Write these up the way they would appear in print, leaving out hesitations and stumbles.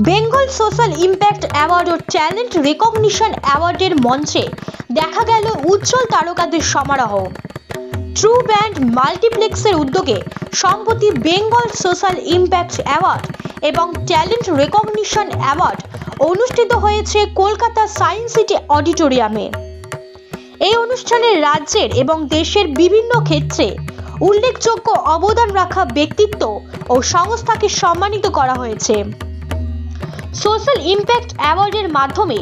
Bengal social impact award ও talent recognition অ্যাওয়ার্ডের মঞ্চে দেখা গেল উজ্জ্বল তারকাদের সমারোহ। ট্রু ব্র্যান্ড মাল্টিপ্লেক্সের উদ্যোগে সম্প্রতি বেঙ্গল সোশ্যাল ইম্প্যাক্ট অ্যাওয়ার্ড এবং ট্যালেন্ট রেকগনিশন অ্যাওয়ার্ড অনুষ্ঠিত হয়েছে কলকাতা সায়েন্স সিটি অডিটোরিয়ামে। এই অনুষ্ঠানে রাজ্যের এবং দেশের বিভিন্ন ক্ষেত্রে উল্লেখযোগ্য অবদান রাখা ব্যক্তিত্ব ও সংস্থাকে সম্মানিত করা হয়েছে। সোশ্যাল ইম্প্যাক্ট অ্যাওয়ার্ডের মাধ্যমে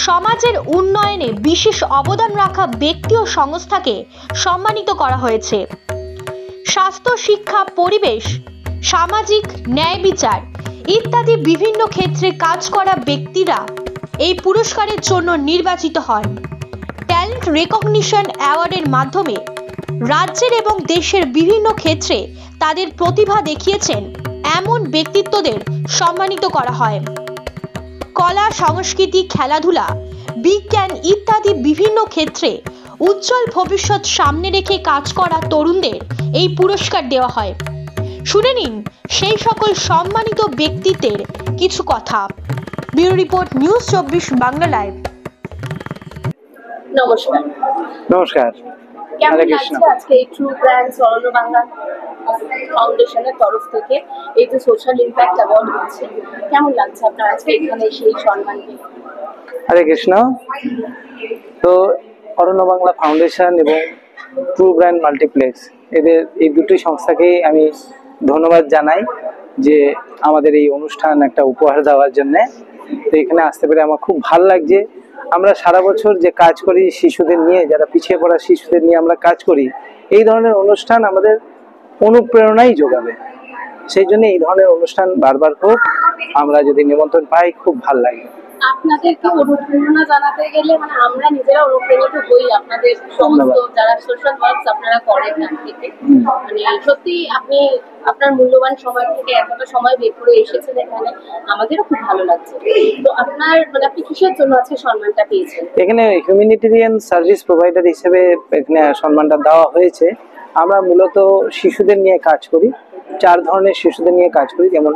সমাজের উন্নয়নে বিশেষ অবদান রাখা ব্যক্তি ও সংস্থাকে সম্মানিত করা হয়েছে। স্বাস্থ্য, শিক্ষা, পরিবেশ, সামাজিক ন্যায় বিচার ইত্যাদি বিভিন্ন ক্ষেত্রে কাজ করা ব্যক্তিরা এই পুরস্কারের জন্য নির্বাচিত হন। ট্যালেন্ট রেকগনিশন অ্যাওয়ার্ডের মাধ্যমে রাজ্যের এবং দেশের বিভিন্ন ক্ষেত্রে তাদের প্রতিভা দেখিয়েছেন এমন ব্যক্তিত্বদের সম্মানিত করা হয়। কলা, সংস্কৃতি, খেলাধুলা, বিজ্ঞান ইত্যাদি বিভিন্ন ক্ষেত্রে উজ্জ্বল ভবিষ্যৎ সামনে রেখে কাজ করা তরুণদের এই পুরস্কার দেওয়া হয়। শুনে নিন সেই সকল সম্মানিত ব্যক্তিত্বের কিছু কথা। Bureau report, news 24 Bangla live. নমস্কার। নমস্কার। কেমন লাগছে আজকে এই ট্রু ব্র্যান্ড স্বর্ণ বাংলা ফাউন্ডেশনের তরফ থেকে এই যে সোশ্যাল ইম্প্যাক্ট অ্যাওয়ার্ড হচ্ছে, কেমন লাগছে আপনার আজকে এখানে সেই সম্মান পেয়ে? হরে কৃষ্ণ। তো অরণ্য বাংলা ফাউন্ডেশন এবং ট্রু ব্র্যান্ড মাল্টিপ্লেক্স এদের এই দুটি সংস্থাকেই আমি ধন্যবাদ জানাই যে আমাদের এই অনুষ্ঠান একটা উপহার দেওয়ার জন্যে। তো এখানে আসতে পেরে আমার খুব ভালো লাগছে। আমরা সারা বছর যে কাজ করি শিশুদের নিয়ে, যারা পিছিয়ে পড়া শিশুদের নিয়ে আমরা কাজ করি, এই ধরনের অনুষ্ঠান আমাদের অনুপ্রেরণাই যোগাবে। সেই জন্য এই ধরনের অনুষ্ঠান বারবার হোক, আমরা যদি নিমন্ত্রণ পাই খুব ভালো লাগে। আপনাদেরকে অনুপ্রেরণা জানাতে গেলে মানে আমরা নিজেরা অনুপ্রাণিত হই আপনাদের সমস্ত যারা সোশ্যাল ওয়ার্কস আপনারা করেন তার থেকে। মানে সত্যি আপনি আপনার মূল্যবান সময় থেকে এতটা সময় বের করে এসেছেন এখানে, আমাদেরও খুব ভালো লাগছে। তো আপনার মানে আপনি কিসের জন্য আজকে সম্মানটা পেয়েছেন? এখানে হিউম্যানিটেরিয়ান সার্ভিস প্রোভাইডার হিসেবে এখানে সম্মানটা দেওয়া হয়েছে। আমরা মূলত শিশুদের নিয়ে কাজ করি, 4 ধরনের শিশুদের নিয়ে কাজ করি, যেমন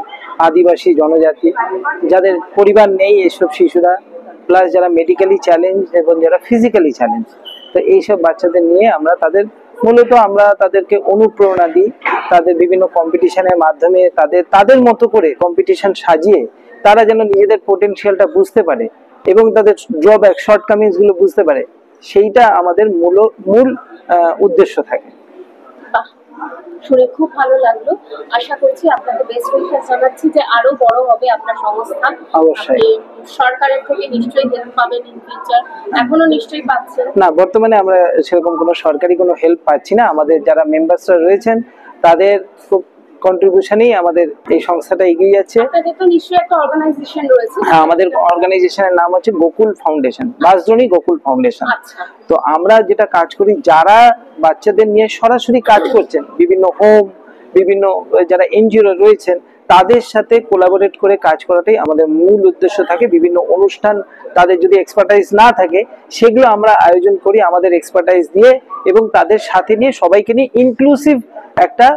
আদিবাসী জনজাতি, যাদের পরিবার নেই এসব শিশুরা, প্লাস যারা মেডিকেলি চ্যালেঞ্জ এবং যারা ফিজিক্যালি চ্যালেঞ্জ। তো এইসব বাচ্চাদের নিয়ে আমরা তাদেরকে অনুপ্রেরণা দিই। তাদের বিভিন্ন কম্পিটিশনের মাধ্যমে তাদের মতো করে কম্পিটিশন সাজিয়ে তারা যেন নিজেদের পোটেনশিয়ালটা বুঝতে পারে এবং তাদের ড্রব্যাক, শর্টকামিংস গুলো বুঝতে পারে, সেইটা আমাদের মূল উদ্দেশ্য থাকে। শুনে খুব ভালো লাগলো। আশা করছি আপনাকে বেস্ট উইশেস জানাচ্ছি যে আরো বড় হবে আপনার সংস্থা। অবশ্যই সরকারের থেকে নিশ্চয়ই হেল্প পাবেন ইন ফিউচার, এখনো নিশ্চয়ই পাচ্ছেন? না, বর্তমানে আমরা সেরকম কোনো সরকারি কোনো হেল্প পাচ্ছি না। আমাদের যারা মেম্বার্সরা রয়েছেন তাদের খুব কন্ট্রিবিউশনেই আমাদের এই সংস্থাটা এগিয়ে যাচ্ছে। আপনাদের তো নিশ্চয়ই একটা অর্গানাইজেশন রয়েছে? হ্যাঁ, আমাদের অর্গানাইজেশনের নাম হচ্ছে গোকুল ফাউন্ডেশন, বাসজনী গোকুল ফাউন্ডেশন। তো আমরা যেটা কাজ করি, যারা বাচ্চাদের নিয়ে সরাসরি কাজ করছেন, বিভিন্ন হোম, বিভিন্ন যারা এনজিও রয়েছেন, তাদের সাথে কোলাবোরেট করে কাজ করাটাই আমাদের মূল উদ্দেশ্য থাকে। বিভিন্ন অনুষ্ঠান, তাদের যদি এক্সপার্টাইজ না থাকে, সেগুলো আমরা আয়োজন করি আমাদের এক্সপার্টাইজ দিয়ে এবং তাদের সাথে নিয়ে সবাইকে নিয়ে ইনক্লুসিভ একটা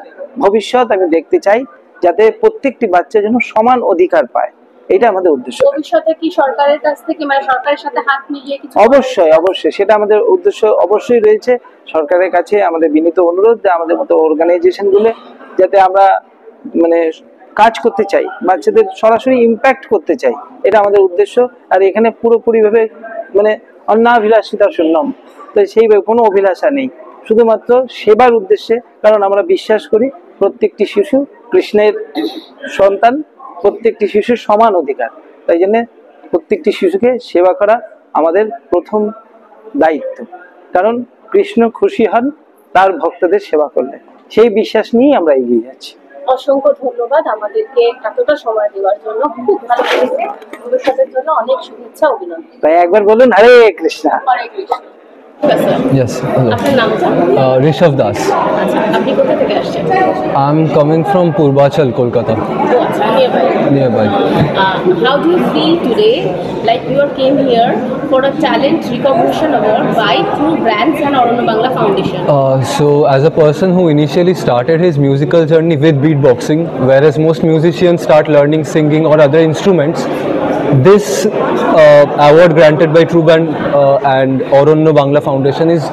ভবিষ্যৎ আমি দেখতে চাই, যাতে প্রত্যেকটি বাচ্চা যেন সমান অধিকার পায়। এটা আমাদের উদ্দেশ্য। ভবিষ্যতে কি সরকারের কাছ থেকে মানে সরকারের সাথে হাত মিলিয়ে কিছু? অবশ্যই সেটা আমাদের উদ্দেশ্য অবশ্যই রয়েছে। সরকারের কাছে আমাদের বিনীত অনুরোধ যে আমাদের মতো অর্গানাইজেশন গুলো যাতে আমরা মানে কাজ করতে চাই, বাচ্চাদের সরাসরি ইম্প্যাক্ট করতে চাই, এটা আমাদের উদ্দেশ্য। আর এখানে পুরোপুরি ভাবে মানে অন্যাভিলাষিতা শূন্যম, তো সেইভাবে কোনো অভিলাষা নেই, শুধুমাত্র সেবার উদ্দেশ্যে। কারণ আমরা বিশ্বাস করি প্রত্যেকটি শিশু কৃষ্ণের সন্তান, প্রত্যেকটি শিশুর সমান অধিকার। তাই জন্য প্রত্যেকটি শিশুকে সেবা করা আমাদের প্রথম দায়িত্ব। কারণ কৃষ্ণ খুশি হন তার ভক্তদের সেবা করলে, সেই বিশ্বাস নিয়েই আমরা এগিয়ে যাচ্ছি। অসংখ্য ধন্যবাদ আমাদেরকে এতটা সময় দেওয়ার জন্য। খুব ভালো লেগেছে। ভবিষ্যতের জন্য অনেক শুভেচ্ছা, অভিনন্দন। তাই একবার বলুন হরে কৃষ্ণ। হরে Krishna. Yes, hello. Rishabh Das. আপনি কোথা থেকে আসছেন? I'm coming from Purvachal, Kolkata. Nearby. How do you feel today? Like you came here for a talent recognition award by True Brands and Aranna Bangla Foundation. So as a person who initially started his musical journey with beatboxing, whereas most musicians start learning singing or other instruments, this award granted by True Brand and Aranna Bangla Foundation is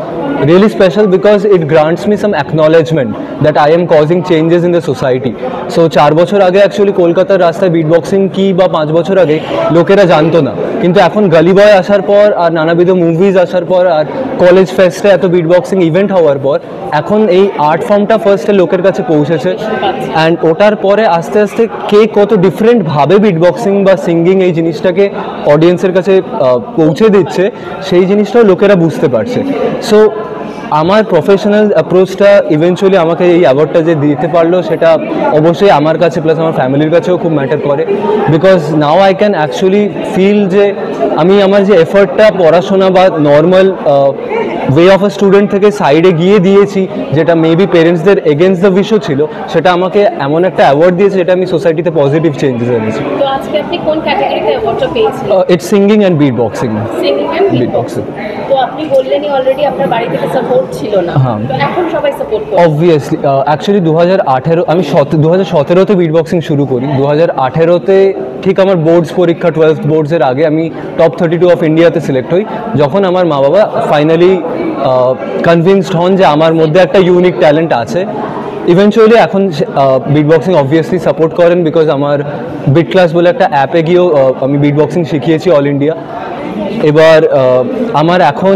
really special because it grants me some acknowledgement that I am causing changes in the society. So 4 বছর আগে actually কলকাতার রাস্তায় বিটবক্সিং কি বা 5 বছর আগে লোকেরা জানতো না, কিন্তু এখন গলি বয় আসার পর আর নানাবিধ মুভিজ আসার পর আর কলেজ ফেস্টে এত বিটবক্সিং ইভেন্ট হওয়ার পর এখন এই আর্ট ফর্মটা ফার্স্টে লোকের কাছে পৌঁছেছে, অ্যান্ড ওটার পরে আস্তে আস্তে কে কত ডিফারেন্টভাবে বিটবক্সিং বা সিঙ্গিং এই জিনিসটাকে অডিয়েন্সের কাছে পৌঁছে দিচ্ছে সেই জিনিসটাও লোকেরা বুঝতে পারছে। সো আমার প্রফেশনাল অ্যাপ্রোচটা ইভেনচুয়ালি আমাকে এই অ্যাওয়ার্ডটা যে দিতে পারলো সেটা অবশ্যই আমার কাছে প্লাস আমার ফ্যামিলির কাছেও খুব ম্যাটার করে, because now I can actually feel যে আমি আমার যে এফর্টটা পড়াশোনা বা normal way of a student থেকে সাইডে গিয়ে দিয়েছি, যেটা মেবি পেরেন্টসদের এগেনস্ট দ্য উইশও ছিল, সেটা আমাকে এমন একটা অ্যাওয়ার্ড দিয়েছে যেটা আমি সোসাইটিতে পজিটিভ চেঞ্জেস এনেছি। তো আজকে আপনি কোন ক্যাটাগরিতে অ্যাওয়ার্ডটা পেয়েছেন? It's singing and beatboxing. Singing and beatboxing. তো আপনি বললেনই অলরেডি আপনার বাড়ি থেকে সাপোর্ট ছিল না, তো এখন সবাই সাপোর্ট করে? অবভিয়াসলি অ্যাকচুয়ালি 2018 আমি 2017তে বিটবক্সিং শুরু করি। 2018তে ঠিক আমার বোর্ডস পরীক্ষা 12th বোর্ডসের আগে আমি টপ 32 অফ ইন্ডিয়াতে সিলেক্ট হই, যখন আমার মা বাবা ফাইনালি কনভিন্সড হন যে আমার মধ্যে একটা ইউনিক ট্যালেন্ট আছে। ইভেনচুয়ালি এখন বিটবক্সিং অবভিয়াসলি সাপোর্ট করেন, বিকজ আমার বিট ক্লাস বলে একটা অ্যাপে গিয়েও আমি বিটবক্সিং শিখিয়েছি অল ইন্ডিয়া। এবার আমার এখন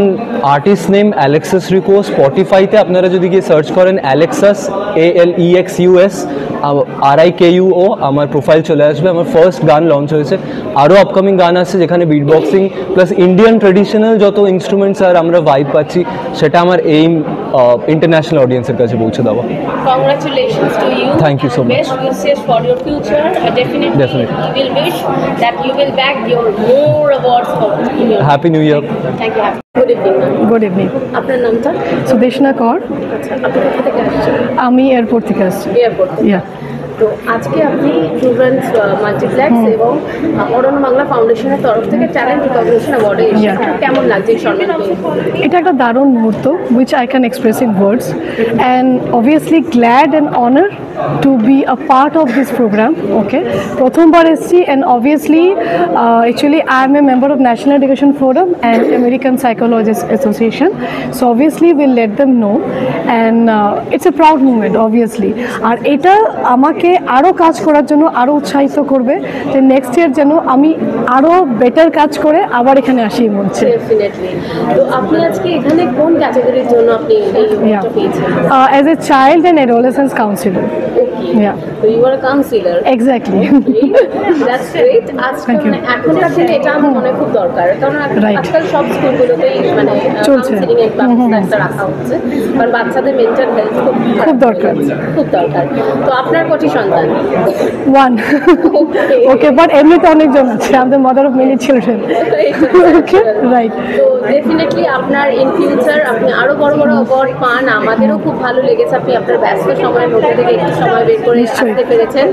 আর্টিস্ট নেম অ্যালেক্সাস রিকো। স্পটিফাইতে আপনারা যদি গিয়ে সার্চ করেন অ্যালেক্সাস ALEXUS RIKUO আমার প্রোফাইল চলে আসবে। আমার ফার্স্ট গান লঞ্চ হয়েছে, আরও আপকামিং গান আসছে যেখানে বিটবক্সিং প্লাস ইন্ডিয়ান ট্রেডিশনাল যত ইনস্ট্রুমেন্টস আর আমরা ভাইব পাচ্ছি, সেটা আমার এইম ইন্টারন্যাশনাল অডিয়েন্সের কাছে পৌঁছে দেওয়া। Congratulations to you. Thank you so much. Best wishes for your future. Definitely. We will wish that you will bag your more awards for your happy new year. Thank you. Good evening. Good evening. আপনার নামটা? সুদেশনা কর। আচ্ছা, আপনি কোথা থেকে আসছেন? আমি airport থেকে আসছি। এয়ারপোর্ট থেকে। ইয়া। তো আজকে আপনি ট্রু ব্র্যান্ডস মাল্টিপ্লেক্স এবং অরণ্য বাংলা ফাউন্ডেশনের তরফ থেকে ট্যালেন্ট রিকগনিশন অ্যাওয়ার্ডে এসেছেন। কেমন লাগছে এই সম্মান পেয়ে? এটা একটা দারুণ মুহূর্ত which I can express in words, and obviously glad and honor to be a part of this program. Okay, প্রথমবার এসেছি, and obviously actually I am a member of National Education Forum and American Psychologists Association, so obviously we'll let them know, and it's a proud moment obviously. আর এটা আমাকে আরও কাজ করার জন্য আরও উৎসাহিত করবে যে নেক্সট ইয়ার যেন আমি আরও বেটার কাজ করে আবার এখানে আসি মঞ্চে। ডেফিনেটলি। তো আপনি আজকে এখানে কোন ক্যাটাগরির জন্য আপনি এই অ্যাওয়ার্ডটা পেয়েছেন? As a child and adolescence counselor. Yeah. So you are a counselor. Exactly. That's great. আজকাল Thank you. এখনকার দিনে এটা আমার মনে হয় খুব দরকার, কারণ Right. আজকাল সব স্কুলগুলোতেই মানে চলছে। কাউন্সিলিং এর ব্যবস্থা রাখা হচ্ছে, কারণ বাচ্চাদের মেন্টাল হেলথ খুব দরকার। খুব দরকার। তো আপনার কটি সন্তান? One. Okay, but এমনিতে অনেকজন আছে। I'm the mother of many children. Okay, right. তো ডেফিনেটলি আপনার ইন ফিউচার আপনি আরো বড় বড় অ্যাওয়ার্ড পান। আমাদেরও খুব ভালো লেগেছে আপনি আপনার ব্যস্ত সময়ের মধ্যে থেকে একটু সময় বের করে নিশ্চয়ই। আসতে পেরেছেন।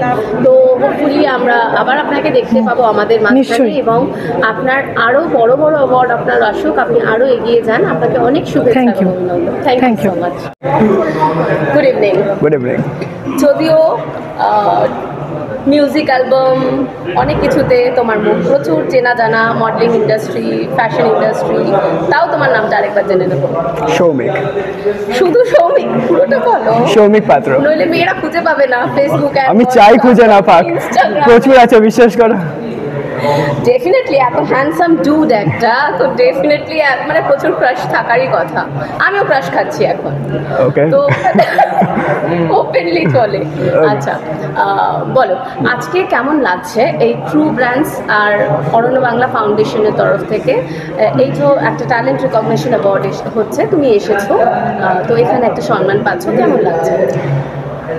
তো হোপফুলি আমরা আবার আপনাকে দেখতে পাবো আমাদের মাঝখানে, নিশ্চয়ই। এবং আপনার আরো বড় বড় অ্যাওয়ার্ড আপনার আসুক, আপনি আরো এগিয়ে যান। আপনাকে অনেক শুভেচ্ছা Thank you. Thank Thank you you. So much. Good evening. Good evening. যদিও মিউজিক অ্যালবাম অনেক কিছুতে তোমার মুখ প্রচুর চেনা জানা, মডেলিং ইন্ডাস্ট্রি, ফ্যাশন ইন্ডাস্ট্রি, তাও তোমার নামটা আরেকবার জেনে নেব। সৌমিক। শুধু সৌমিক? পুরোটা বলো। সৌমিক পাত্র। নইলে মেয়েরা খুঁজে পাবে না ফেসবুকে। আমি চাই খুঁজে না পাক, প্রচুর আছে বিশ্বাস করো। ডেফিনেটলি এত হ্যান্ডসাম ডুড একটা, তো ডেফিনেটলি মানে প্রচুর ক্রাশ থাকারই কথা। আমিও ক্রাশ খাচ্ছি এখন। ওকে। তো ওপেনলি চলে। আচ্ছা, বলো আজকে কেমন লাগছে এই ট্রু ব্র্যান্ডস আর অরণ্য বাংলা ফাউন্ডেশনের তরফ থেকে এই যে একটা ট্যালেন্ট রিকগনিশন অ্যাওয়ার্ড হচ্ছে, তুমি এসেছো, তো এখানে একটা সম্মান পাচ্ছ, কেমন লাগছে?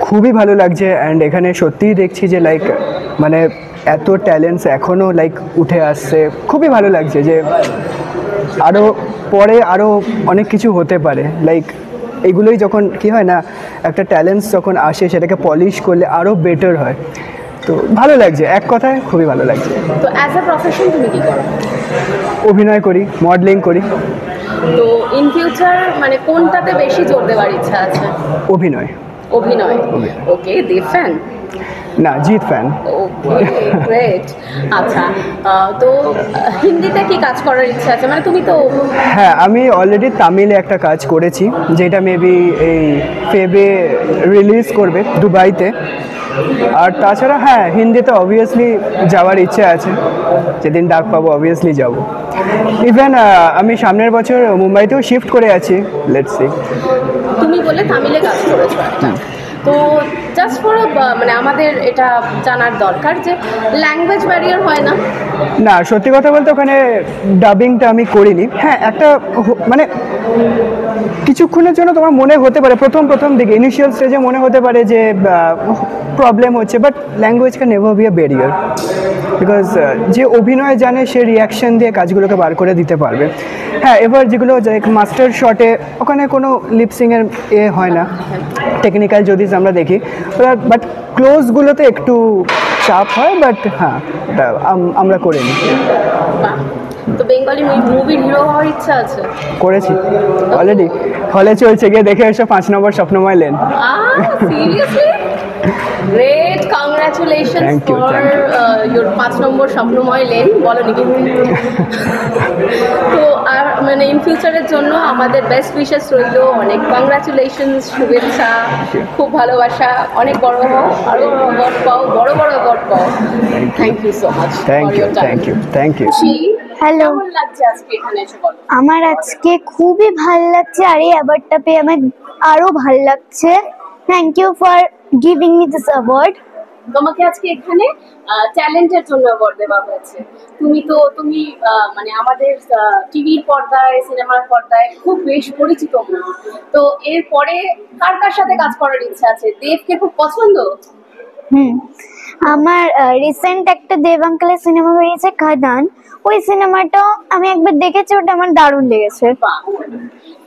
খুবই ভালো লাগছে, অ্যান্ড এখানে সত্যিই দেখছি যে লাইক মানে এত ট্যালেন্টস এখনও লাইক উঠে আসছে। খুবই ভালো লাগছে যে আরও পরে আরও অনেক কিছু হতে পারে। লাইক এগুলোই যখন কি হয় না, একটা ট্যালেন্টস যখন আসে সেটাকে পলিশ করলে আরও বেটার হয়। তো তো ভালো লাগছে, এক কথায় খুবই ভালো লাগছে। তো অ্যাজ এ প্রফেশন তুমি কি করো? অভিনয় করি, মডেলিং করি। তো ইন ফিউচার মানে কোনটাতে বেশি জোর দেওয়ার ইচ্ছা আছে? অভিনয়। অভিনয়। ওকে, দেব ফ্যান? না, জিৎ ফ্যান। ওকে, গ্রেট। আচ্ছা, তো হিন্দিতে কি কাজ করার ইচ্ছা আছে? মানে তুমি তো হ্যাঁ, আমি অলরেডি তামিলে একটা কাজ করেছি, যেটা মেবি এই ফেবে রিলিজ করবে দুবাইতে। আর তাছাড়া হ্যাঁ, হিন্দিতে অবভিয়াসলি যাওয়ার ইচ্ছে আছে, যেদিন ডাক পাবো অবভিয়াসলি যাব। ইভেন আমি সামনের বছর মুম্বাইতেও শিফট করে আছি, লেটস সি। তুমি বলে তামিলে কাজ করেছো একটা, তো জাস্ট ফর মানে আমাদের এটা জানার দরকার যে ল্যাঙ্গুয়েজ ব্যারিয়ার হয় না? না, সত্যি কথা বলতে ওখানে ডাবিংটা আমি করিনি। হ্যাঁ, একটা মানে কিছুক্ষণের জন্য তোমার মনে হতে পারে প্রথম দিকে ইনিশিয়াল স্টেজে মনে হতে পারে যে প্রবলেম হচ্ছে, but language can never be a barrier, because যে অভিনয় জানে সে রিয়াকশন দিয়ে কাজগুলোকে বার করে দিতে পারবে। হ্যাঁ, এবার যেগুলো মাস্টার শটে ওখানে কোনো লিপসিংয়ের হয় না, টেকনিক্যাল যদি আমরা দেখি, বাট ক্লোজগুলোতে একটু চাপ হয়, বাট হ্যাঁ ওটা আমরা করে নিই। তো বেঙ্গলি মুভির হিরো হওয়ার ইচ্ছা আছে? করেছি অলরেডি, হলে চলছে, গিয়ে দেখে এসো 5 নম্বর Swapnamoy lane. Seriously? Great, congratulations for your 5 number Swapnamoy lane. বলনি কিন্তু। তো আর মানে ইন ফিউচারের জন্য আমাদের বেস্ট উইশেস রইল, অনেক কংগ্রাচুলেশনস, শুভেচ্ছা, খুব ভালোবাসা, অনেক বড় হও, আরও অ্যাওয়ার্ড পাও, বড় অ্যাওয়ার্ড পাও। Thank you so much. Thank you. Hello, কেমন লাগছে আজকে এখানে এসে? বলো। আমার আজকে খুবই ভাল লাগছে, আর এই অ্যাওয়ার্ডটা পেয়ে আমার আরো ভাল লাগছে। Thank you for giving me this award. তোমাকে আজকে এখানে ট্যালেন্টের জন্য অ্যাওয়ার্ড দেওয়া হয়েছে। তুমি মানে আমাদের টিভির পর্দায়, সিনেমার পর্দায় খুব বেশ পরিচিত মুখ। তো এরপরে কার সাথে কাজ করার ইচ্ছা আছে? দেবকে খুব পছন্দ? আমার রিসেন্ট একটা দেব আঙ্কেলের সিনেমা বেরিয়েছে খাদান, ওই সিনেমাটাও আমি একবার দেখেছি, ওটা আমার দারুণ লেগেছে।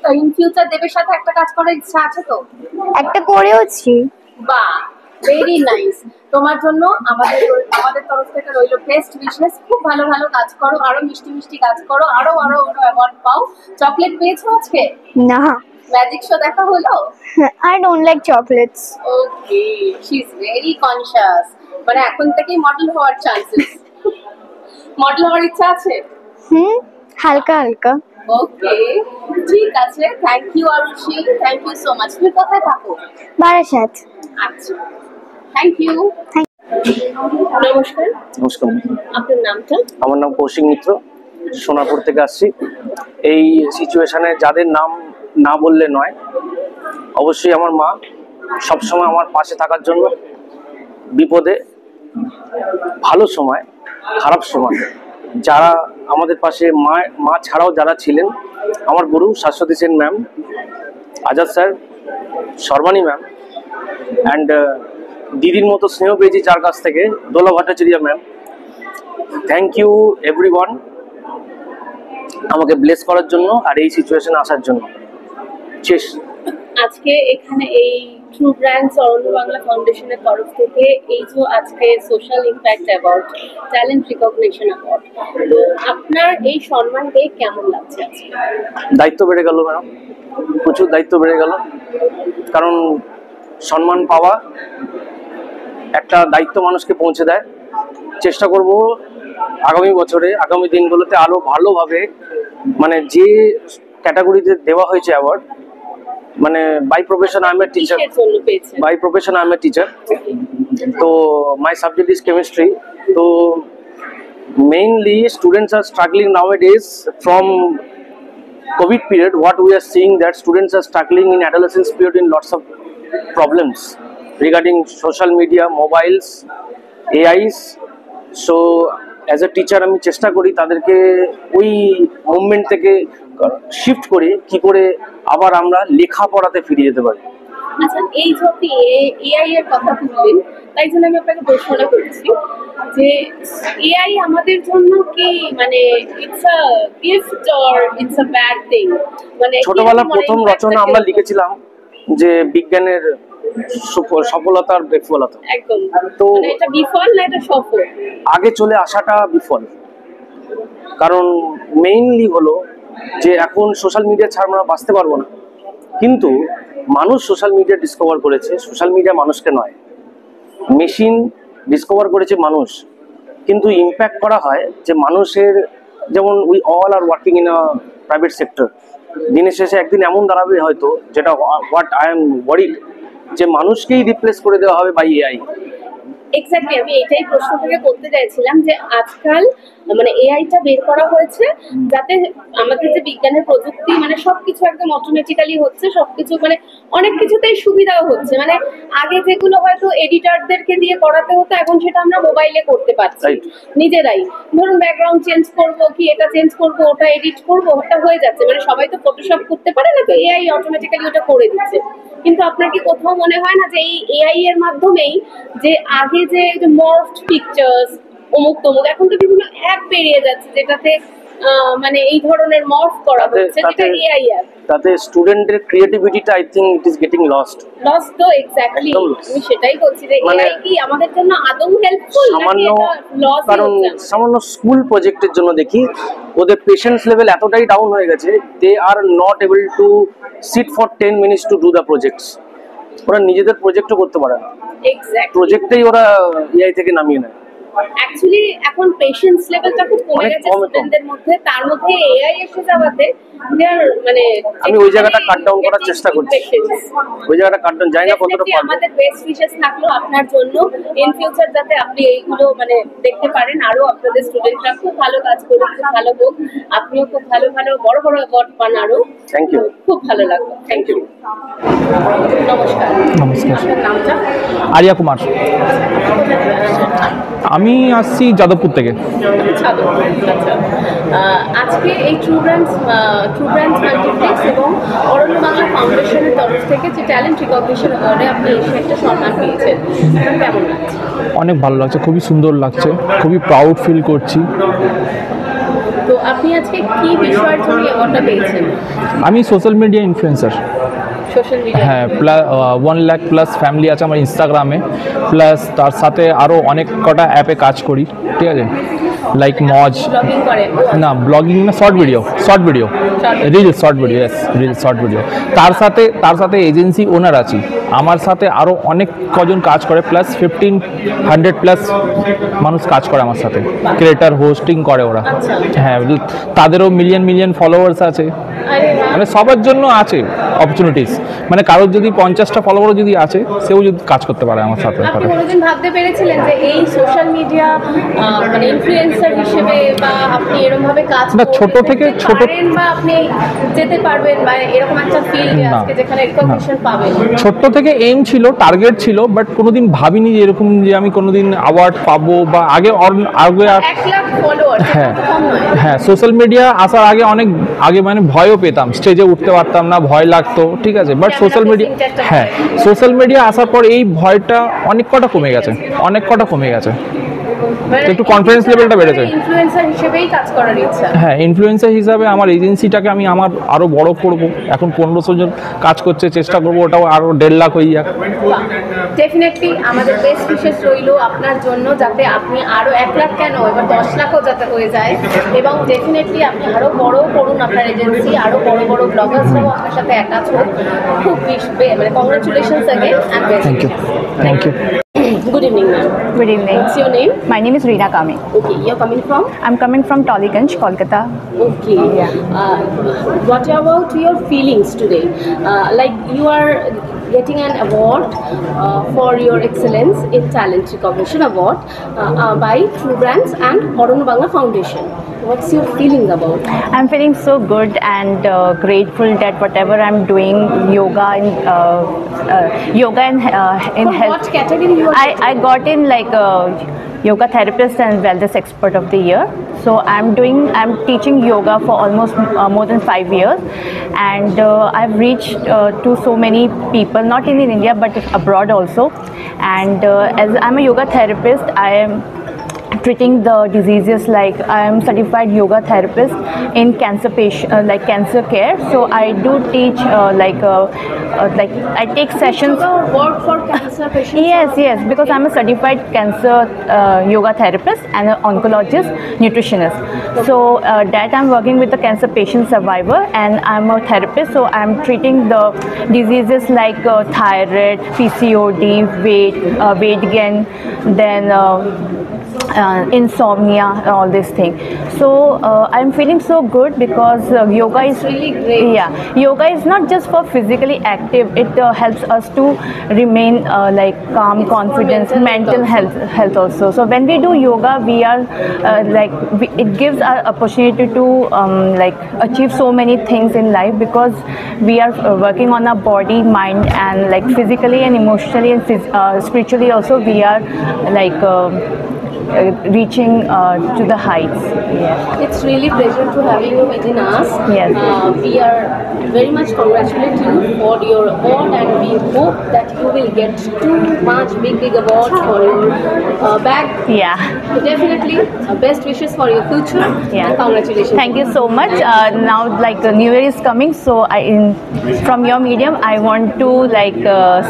তো ইন ফিউচার দেবের সাথে একটা কাজ করার ইচ্ছা আছে তো? একটা করেওছি। বাহ, ভেরি নাইস। তোমার জন্য আমাদের তরফ থেকে রইল বেস্ট উইশেস। খুব ভালো কাজ করো, আরো মিষ্টি কাজ করো, আরো অ্যাওয়ার্ড পাও। চকলেট পেয়েছো আজকে? না। ম্যাজিক শো দেখা হলো? I don't like chocolates. Okay, she is very conscious. মানে এখন থেকেই মডেল হওয়ার চান্সেস। মডেল হওয়ার ইচ্ছা আছে? হালকা। ওকে, ঠিক আছে। Thank you Arushi, thank you so much. তুমি কোথায় থাকো? বারাসাত। আচ্ছা, থ্যাংক ইউ। নমস্কার। নমস্কার। আপনার নামটা? আমার নাম কৌশিক মিত্র, সোনারপুর থেকে আসছি। এই সিচুয়েশনে যাদের নাম না বললে নয়, অবশ্যই আমার মা সবসময় আমার পাশে থাকার জন্য, বিপদে, ভালো সময়, খারাপ সময়, যারা আমাদের পাশে মা ছাড়াও যারা ছিলেন, আমার গুরু Shashwati Sen ma'am, Azad sir, Sharbani ma'am, and দিদির মতো স্নেহ পেয়েছি যার কাছ থেকে, Dola Bhattacharya ma'am. Thank you everyone আমাকে ব্লেস করার জন্য আর এই সিচুয়েশনে আসার জন্য। শেষ। আজকে এখানে এই ট্রু ব্র্যান্ডস অরণ্য বাংলা ফাউন্ডেশনের তরফ থেকে এই যে আজকে social impact award, talent recognition award, তো আপনার এই সম্মান পেয়ে কেমন লাগছে আজকে? দায়িত্ব বেড়ে গেল ম্যাডাম, প্রচুর দায়িত্ব বেড়ে গেল, কারণ সম্মান পাওয়া একটা দায়িত্ব মানুষকে পৌঁছে দেয়। চেষ্টা করব আগামী বছরে, আগামী দিনগুলোতে আরো ভালোভাবে, মানে যে ক্যাটাগরিতে দেওয়া হয়েছে অ্যাওয়ার্ড, মানে by profession I am a teacher, তো মাই সাবজেক্ট ইজ কেমিস্ট্রি। তো mainly students are struggling nowadays from COVID period. What we are seeing that students are struggling in adolescence period in lots of problems regarding social media, mobiles, AIs. So as a teacher আমি চেষ্টা করি তাদেরকে ওই movement থেকে shift করে কি করে আবার আমরা লেখাপড়াতে ফিরে যেতে পারি। আচ্ছা, এই যে আপনি এআই এর কথা বললেন, তাই জন্য আমি আপনাকে প্রশ্নটা করছি যে এআই আমাদের জন্য কি মানে it's a gift or it's a bad thing? মানে ছোটবেলা প্রথম রচনা আমরা লিখেছিলাম যে বিজ্ঞানের সফলতা আর বিফলতা। একদম। তো মানে এটা বিফল না এটা সফল? আগে চলে আসাটা বিফল, কারণ মেইনলি হলো যে এখন সোশ্যাল মিডিয়া ছাড়া আমরা বাঁচতে পারবো না, কিন্তু মানুষ সোশ্যাল মিডিয়া ডিসকভার করেছে, সোশ্যাল মিডিয়া মানুষকে নয়, মেশিন ডিসকভার করেছে মানুষ। কিন্তু ইম্প্যাক্ট করা হয় যে মানুষের, যেমন we all are working in a private sector, দিনের শেষে একদিন এমন দাঁড়াবে হয়তো, যেটা হোয়াট আই এম ওয়ারিড, যে মানুষকেই রিপ্লেস করে দেওয়া হবে বাই এআই। এক্স্যাক্টলি, আমি এটাই প্রশ্ন থেকে করতে চাইছিলাম যে আজকাল মানে এআইটা বের করা হয়েছে যাতে আমাদের যে বিজ্ঞানের প্রযুক্তি মানে সবকিছু একদম অটোমেটিক্যালি হচ্ছে, সবকিছু মানে অনেক কিছুতেই সুবিধাও হচ্ছে। মানে আগে যেগুলো হয়তো এডিটরদেরকে দিয়ে করাতে হতো, এখন সেটা আমরা মোবাইলে করতে পারছি নিজেরাই। ধরুন ব্যাকগ্রাউন্ড চেঞ্জ করব, কি এটা চেঞ্জ করব, ওটা এডিট করব, ওটা হয়ে যাচ্ছে। মানে সবাই তো ফটোশপ করতে পারে না, তো এআই অটোমেটিক্যালি ওটা করে দিচ্ছে। কিন্তু আপনার কি কোথাও মনে হয় না যে এই এআই এর মাধ্যমেই যে আগে যে মর্ফড পিকচার্স অমুক তমুক, এখন তো বিভিন্ন অ্যাপ বেরিয়ে যাচ্ছে যেটাতে মানে এই ধরনের মর্ফ করা হচ্ছে, যেটা এআই অ্যাপ, তাতে স্টুডেন্টের ক্রিয়েটিভিটিটা I think it is getting lost. তো এক্স্যাক্টলি আমি সেটাই বলছি যে এআই কি আমাদের জন্য আদৌ হেল্পফুল নাকি এটা লস? কারণ সামান্য স্কুল প্রজেক্টের জন্য দেখি ওদের পেশেন্স লেভেল এতটাই ডাউন হয়ে গেছে, they are not able to sit for 10 minutes to do the projects. ওরা নিজেদের প্রজেক্টও করতে পারে না, এক্স্যাক্টলি প্রজেক্টটাই ওরা এআই থেকে নামিয়ে নেয়। অ্যাকচুয়ালি এখন পেশেন্স লেভেলটা খুব কমে গেছে স্টুডেন্টদের মধ্যে, তার মধ্যে এআই এসে যাওয়াতে মানে আমি ওই জায়গাটা কাট ডাউন করার চেষ্টা করছি, ওই জায়গাটা কাট ডাউন জানি না কতটা পারবো। আমাদের বেস্ট উইশেস থাকলো আপনার জন্য ইন ফিউচার, যাতে আপনি এইগুলো মানে দেখতে পারেন, আরো আপনাদের স্টুডেন্টরা খুব ভালো কাজ করুক, খুব ভালো হোক, আপনিও খুব ভালো ভালো বড় বড় অ্যাওয়ার্ড পান আরো। থ্যাংক ইউ, খুব ভালো লাগলো, থ্যাংক ইউ। নমস্কার। নমস্কার। আপনার নামটা? আরিয়া কুমার। আমি আসছি যাদবপুর থেকে। আচ্ছা, আজকে এই ট্রু ব্র্যান্ডস মাল্টিপ্লেক্স এবং অরণ্য বাংলা ফাউন্ডেশনের তরফ থেকে যে ট্যালেন্ট রিকগনিশন অ্যাওয়ার্ডে আপনি এসে একটা সম্মান পেয়েছেন, কেমন লাগছে? অনেক ভালো লাগছে, খুবই সুন্দর লাগছে, খুবই প্রাউড ফিল করছি। তো আপনি আজকে কি বিষয়ের জন্য অ্যাওয়ার্ডটা পেয়েছেন? আমি social media influencer. Social media, হ্যাঁ, 1 লাখ প্লাস ফ্যামিলি আছে আমার ইনস্টাগ্রামে, প্লাস তার সাথে আরও অনেক কটা অ্যাপে কাজ করি, ঠিক আছে, লাইক মজ। ব্লগিং করেন? না, ব্লগিং না, short video, reels, short video. তার সাথে এজেন্সি ওনার আছি, আমার সাথে আরও অনেক কজন কাজ করে, প্লাস 1500 প্লাস মানুষ কাজ করে আমার সাথে, ক্রিয়েটার হোস্টিং করে ওরা। হ্যাঁ, তাদেরও মিলিয়ন ফলোয়ার্স আছে, মানে সবার জন্য আছে অপরচুনিটিস। মানে কারোর যদি 50টা ফলোয়ার যদি আছে, সেও যদি কাজ করতে পারে আমার সাথে। আপনি কোনোদিন ভাবতে পেরেছিলেন যে এই সোশ্যাল মিডিয়া মানে ইনফ্লুয়েন্সার হিসেবে বা আপনি এরকম ভাবে কাজ না, ছোট থেকে বা আপনি যেতে পারবেন বা এরকম একটা ফিল্ডে আজকে যেখানে রিকগনিশন পাবেন? ছোট থেকে এইম ছিল, টার্গেট ছিল, বাট কোনোদিন ভাবিনি যে এরকম যে আমি কোনোদিন অ্যাওয়ার্ড পাবো বা আগে 1 লাখ ফলোয়ার। হ্যাঁ, সোশ্যাল মিডিয়া আসার আগে মানে ভয়ও পেতাম, স্টেজে উঠতে পারতাম না, ভয় লাগতো, ঠিক আছে, বাট সোশ্যাল মিডিয়া আসার পর এই ভয়টা অনেক কটা কমে গেছে। একটু কনফিডেন্স লেভেলটা বেড়েছে। ইনফ্লুয়েন্সার হিসেবেই কাজ করার ইচ্ছা? হ্যাঁ, ইনফ্লুয়েন্সার হিসাবে আমার এজেন্সিটাকে আমি আরও বড় করব। এখন 1500 জন কাজ করছে, চেষ্টা করবো ওটাও আরও 1.5 লাখ হয়ে যাক। ডেফিনেটলি আমাদের বেস্ট উইশেস রইল আপনার জন্য, যাতে আপনি আরও 1 লাখ কেন এবার 10 লাখও যাতে হয়ে যায়, এবং ডেফিনেটলি আপনি আরও বড় করুন আপনার এজেন্সি, আরও বড় ব্লগার্সরাও আপনার সাথে অ্যাটাচ হোক। খুব মানে congratulations again and best wishes. Thank you. Good evening, ma'am. Good evening. What's your name? My name is Reena Kame. Okay, you're coming from? I'm coming from Tollygunj, Kolkata. Okay. Yeah. What about your feelings today? Like you are getting an award for your excellence in talent recognition award by True Brands and Oronno Bangla Foundation. What's your feeling about? I'm feeling so good and grateful that whatever I'm doing, yoga and in From health. what category you are? I got in like yoga therapist and wellness expert of the year. So I'm teaching yoga for almost more than 5 years, and I've reached to so many people, not in India but abroad also. And as I'm a yoga therapist, I am treating the diseases. Like I am certified yoga therapist in cancer patient, like cancer care. So I do teach like I take sessions. Work for cancer patients. Yes, because I'm a certified cancer yoga therapist and an oncologist, nutritionist. So that I'm working with the cancer patient survivor, and I'm a therapist. So I'm treating the diseases like thyroid, PCOD, weight gain, then insomnia, all these things. So I'm feeling so good because yoga is really great. Yeah, yoga is not just for physically active. It helps us to remain like calm, confidence, mental health also. So when we do yoga, we are it gives our opportunity to like achieve so many things in life, because we are working on our body, mind, and like physically and emotionally and spiritually also we are like reaching to the heights. Yeah. It's really pleasure to having you within us. Yes. We are very much congratulate you for your award, and we hope that you will get too much big awards for your bag. Yeah. So definitely best wishes for your future. Yeah. And congratulations. Thank you so much. Now like New Year is coming, so from your medium I want to like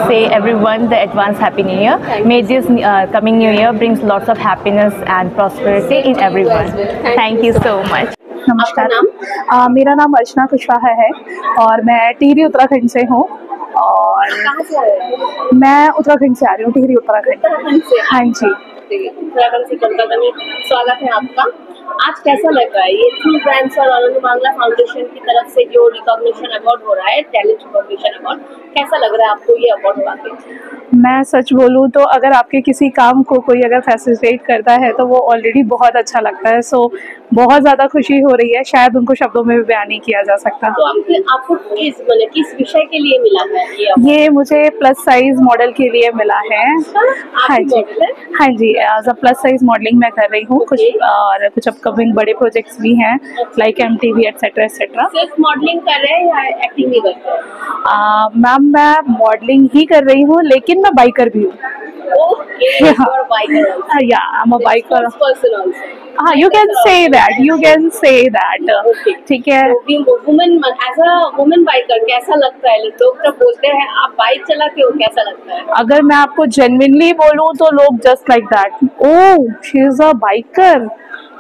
say everyone the advance happy new year. May this coming new year brings lots of happiness and prosperity in everyone. Thank you so much. नमस्कार, मेरा नाम अर्चना कुशवाहा है और मैं टिहरी उत्तराखंड से हूँ। और कहाँ से आए हैं? मैं उत्तराखंड से आ रही हूँ, टिहरी उत्तराखंड। हाँ जी, उत्तराखंड से कोलकाता में स्वागत है आपका। आज कैसा लग रहा है ये ट्रू ब्रांड्स और अरुण बांग्ला फाउंडेशन की तरफ से जो रिकॉग्निशन अवार्ड हो रहा है, टैलेंट रिकॉग्निशन अवार्ड, कैसा लग रहा है आपको ये अवार्ड पाके? मैं सच बोलूँ तो अगर आपके किसी काम को कोई अगर फैसिलिटेट करता है तो वो ऑलरेडी बहुत अच्छा लगता है। सो बहुत ज़्यादा खुशी हो रही है, शायद उनको शब्दों में भी बयान नहीं किया जा सकता। तो आपको किस विषय के लिए मिला है ये मुझे प्लस साइज मॉडल के लिए मिला है। हाँ जी, as a plus size modelling मैं कर रही हूँ कुछ, और कुछ अपकमिंग बड़े प्रोजेक्ट्स भी हैं लाइक MTV एक्सेट्रा एक्सेट्रा। सिर्फ मॉडलिंग कर रहे हैं या एक्टिंग भी करते हैं? मैम मैं मॉडलिंग ही कर रही हूँ, लेकिन मैं बाइकर भी हूँ। हाँ, you can say that. ठीक है। एज अ वुमेन बाइकर कैसा लगता है? लोग जब बोलते हैं आप बाइक चलाते हो, कैसा लगता है? अगर मैं आपको जेन्युइनली बोलूँ तो लोग just like that, oh she is a biker.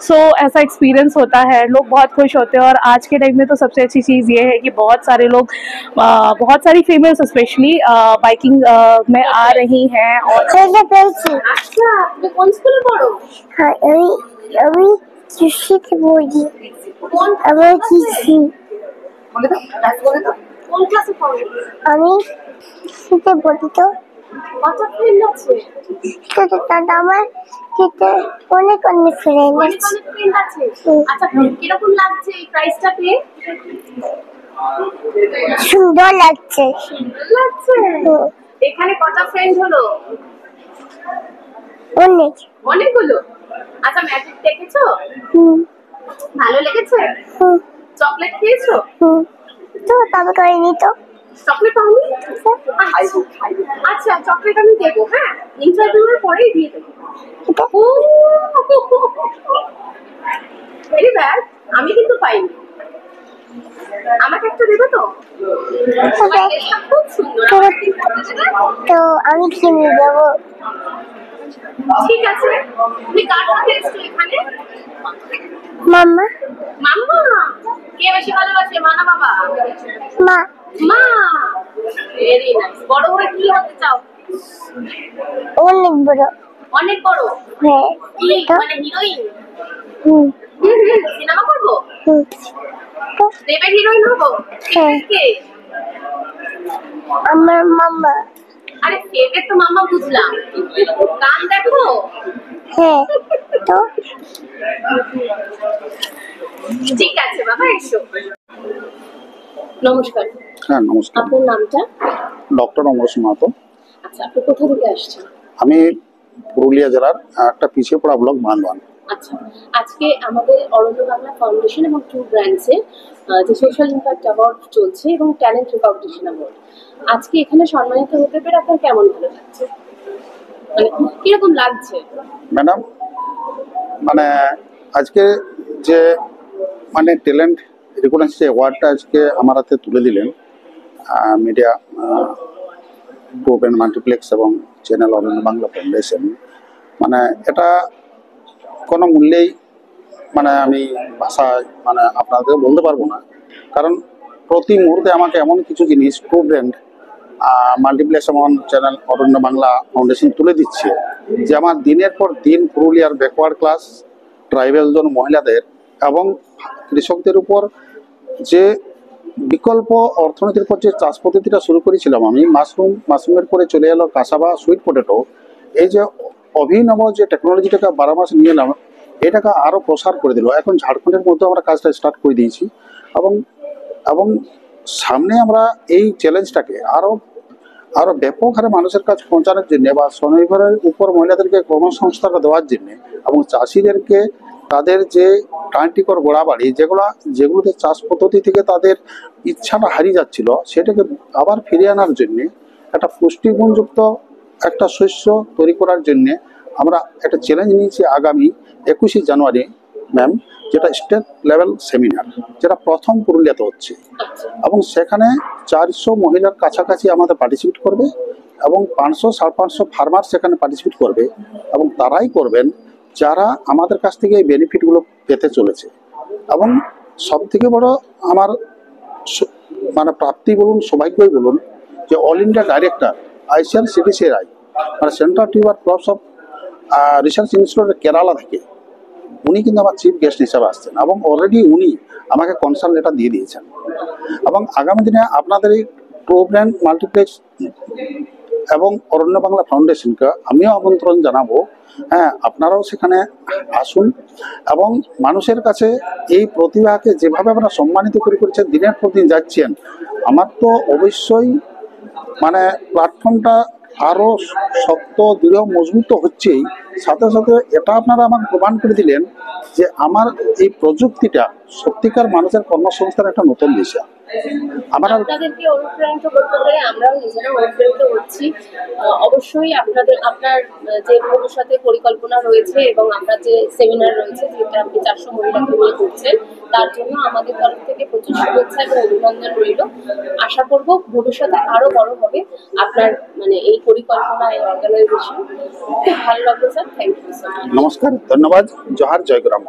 So ऐसा एक्सपीरियंस होता है, लोग बहुत खुश होते हैं। और आज के टाइम में तो सबसे अच्छी चीज़ ये है कि बहुत सारे लोग, बहुत सारी फीमेल्स स्पेशली बाइकिंग में आ रही हैं। और अच्छा, आप कौन स्कूल में पढ़ो? আমি কৃষিতে পড়ি। আমার কৃষি। কোন ক্লাসে পড়ো? আমি কৃষিতে পড়ি। তো কত ফ্রেন্ড আছে? দাদা আমার কৃষিতে অনেক ফ্রেন্ড আছে। আচ্ছা, কিরকম লাগছে এই প্রাইজটা পেয়ে? সুন্দর লাগছে। এখানে কত ফ্রেন্ড হলো? অনেকগুলো। আচ্ছা, ম্যাজিক দেখেছো? ভালো লেগেছে? চকলেট খেয়েছো? তো তবে করিনি তো। চকলেট পাওনি? আচ্ছা, চকলেট আমি দেবো, হ্যাঁ, ইন্টারভিউয়ের পরেই দিয়ে দেবো। ভেরি ব্যাড, আমি কিন্তু পাইনি। আমাকে একটা দেবে তো? খুব সুন্দর। তো আমি কিনে দেবো। ঠিক আছে, তুমি কার সাথে এসছো এখানে? মাম্মা। মাম্মা? কে বেশি ভালোবাসে, মা না বাবা? মা। মা। Very nice. বড় হয়ে কি হতে চাও? অনেক বড়। অনেক বড়? হ্যাঁ। কি মানে হিরোইন? সিনেমা করবো? দেবের হিরোইন হবো? হ্যাঁ। কে? আমার মাম্মা। আরে ফেভারিট তো মাম্মা বুঝলাম, গান দেখো? হ্যাঁ। তো ঠিক আছে বাবা, এসো। নমস্কার। হ্যাঁ নমস্কার। আপনার নামটা? ডক্টর অমরেশ মাহাতো। আচ্ছা, আপনি কোথা থেকে আসছেন? আমি পুরুলিয়া জেলার একটা পিছিয়ে পড়া ব্লক বান্দওয়ান। আচ্ছা, আজকে আমাদের অরণ্য বাংলা ফাউন্ডেশন এবং ট্রু ব্র্যান্ডসের যে সোশ্যাল ইম্প্যাক্ট অ্যাওয়ার্ড চলছে এবং ট্যালেন্ট রিকগনিশন অ্যাওয়ার্ড, আজকে এখানে সম্মানিত হতে পেরে আপনার কেমন ভালো লাগছে, মানে কিরকম লাগছে? ম্যাডাম, মানে আজকে যে মানে ট্যালেন্ট রিকগনাইজ অ্যাওয়ার্ডটা আজকে আমার হাতে তুলে দিলেন মিডিয়া গ্রুপ অ্যান্ড মাল্টিপ্লেক্স এবং চ্যানেল অরণ্য বাংলা ফাউন্ডেশন, মানে এটা কোনো মূল্যেই মানে আমি ভাষায় মানে আপনাদের বলতে পারবো না। কারণ প্রতি মুহূর্তে আমাকে এমন কিছু জিনিস স্টুডেন্ট মাল্টিপ্লেক্স এবং চ্যানেল অরণ্য বাংলা ফাউন্ডেশন তুলে দিচ্ছে যে আমার দিনের পর দিন পুরুলিয়ার ব্যাকওয়ার্ড ক্লাস, ট্রাইবেল জন মহিলাদের এবং কৃষকদের উপর যে বিকল্প অর্থনীতির উপর যে চাষ পদ্ধতিটা শুরু করেছিলাম আমি, মাশরুমের পরে চলে এলো কাসাবা, সুইট পটেটো, এই যে অভিনব যে টেকনোলজিটাকে 12 মাস নিয়ে এলাম, এটাকে আরও প্রসার করে দিল। এখন ঝাড়খণ্ডের মধ্যে আমরা কাজটা স্টার্ট করে দিয়েছি এবং সামনে আমরা এই চ্যালেঞ্জটাকে আরো ব্যাপক হারে মানুষের কাছে পৌঁছানোর জন্য বা স্বনির্ভরের উপর মহিলাদেরকে কর্মসংস্থান দেওয়ার জন্য এবং চাষিদেরকে তাদের যে ক্রান্তিকর গোড়াবাড়ি যেগুলোতে চাষ পদ্ধতি থেকে তাদের ইচ্ছাটা হারিয়ে যাচ্ছিল সেটাকে আবার ফিরিয়ে আনার জন্য একটা পুষ্টিগুণযুক্ত একটা শস্য তৈরি করার জন্য আমরা একটা চ্যালেঞ্জ নিয়েছি আগামী 21শে জানুয়ারি ম্যাম, যেটা স্টেট লেভেল সেমিনার, যেটা প্রথম পুরুলিয়াতে হচ্ছে এবং সেখানে 400 মহিলার কাছাকাছি আমাদের পার্টিসিপেট করবে এবং 500-550 ফার্মার সেখানে পার্টিসিপেট করবে এবং তারাই করবেন যারা আমাদের কাছ থেকে এই বেনিফিটগুলো পেতে চলেছে। এবং সব থেকে বড় আমার মানে প্রাপ্তি বলুন, সৌভাগ্যই বলুন, যে অল ইন্ডিয়া ডাইরেক্টর ICRCTC মানে central tuber clubs of research institute Kerala থেকে উনি কিন্তু আমার চিফ গেস্ট হিসাবে আসছেন এবং অলরেডি উনি আমাকে কনসার্ন লেটার দিয়ে দিয়েছেন। এবং আগামী দিনে আপনাদের এই প্রোগ্রাম মাল্টিপ্লেক্স এবং অরণ্য বাংলা ফাউন্ডেশনকে আমিও আমন্ত্রণ জানাবো, হ্যাঁ আপনারাও সেখানে আসুন এবং মানুষের কাছে এই প্রতিভাকে যেভাবে আপনারা সম্মানিত করে করেছেন, দিনের পর দিন যাচ্ছেন, আমার তো অবশ্যই মানে প্ল্যাটফর্মটা আরো শক্ত, দৃঢ়, মজবুত হচ্ছেই, সাথে সাথে এটা আপনারা আমাকে প্রমাণ করে দিলেন যে আমার এই প্রযুক্তিটা সত্যিকার মানুষের কর্মসংস্থানের একটা নতুন দিশা। আপনাদেরকে অনুপ্রাণিত করতে পেরে আমরাও নিজেরা অনুপ্রাণিত হচ্ছি। অবশ্যই আপনার যে ভবিষ্যতে পরিকল্পনা রয়েছে এবং আপনার যে সেমিনার রয়েছে যেটা আপনি 400 মহিলাকে নিয়ে করছেন, তার জন্য আমাদের তরফ থেকে প্রচুর শুভেচ্ছা এবং অভিনন্দন রইল। আশা করব ভবিষ্যতে আরো বড় হবে আপনার মানে এই পরিকল্পনা, এই অর্গানাইজেশন। খুব ভালো লাগলো স্যার, থ্যাংক ইউ। নমস্কার, ধন্যবাদ, জোহার, জয়গ্রাম।